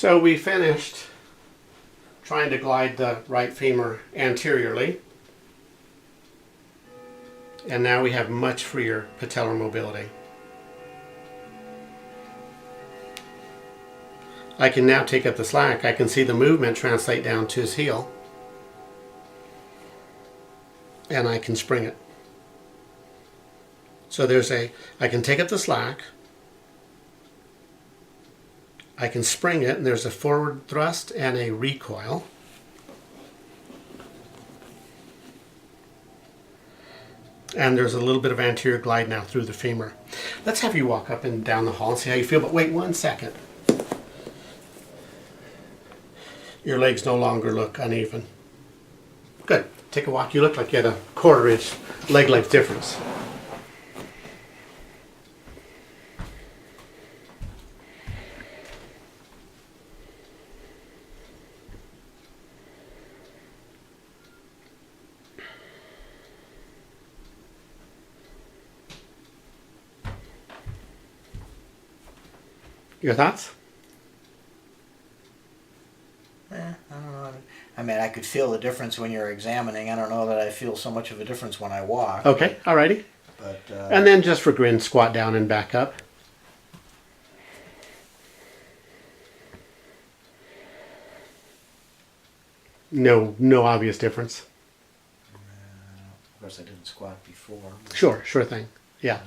So we finished trying to glide the right femur anteriorly. And now we have much freer patellar mobility. I can now take up the slack. I can see the movement translate down to his heel. And I can spring it. So I can take up the slack. I can spring it, and there's a forward thrust and a recoil. And there's a little bit of anterior glide now through the femur. Let's have you walk up and down the hall and see how you feel, but wait 1 second. Your legs no longer look uneven. Good. Take a walk. You look like you had a 1/4 inch leg length difference. Your thoughts? I don't know. I mean, I could feel the difference when you're examining. I don't know that I feel so much of a difference when I walk. Okay, alrighty. But and then just for grin, squat down and back up. No obvious difference. Of course, I didn't squat before. Sure thing. Yeah.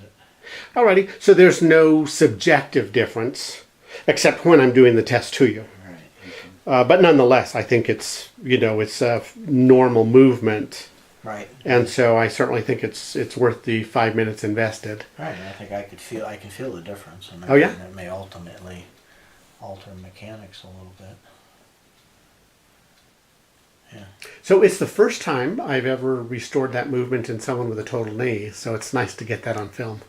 Alrighty. So there's no subjective difference, except when I'm doing the test to you. Right. But nonetheless, I think it's it's a normal movement. Right. And so I certainly think it's worth the 5 minutes invested. Right. And I think I can feel the difference. And Oh yeah. And it may ultimately alter mechanics a little bit. Yeah. So it's the first time I've ever restored that movement in someone with a total knee. So it's nice to get that on film.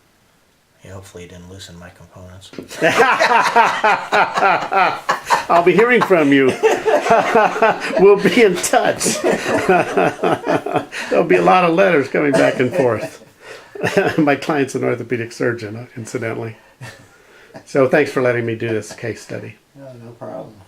Yeah, hopefully you didn't loosen my components. I'll be hearing from you. We'll be in touch. There'll be a lot of letters coming back and forth. My client's an orthopedic surgeon, incidentally. So thanks for letting me do this case study. No problem.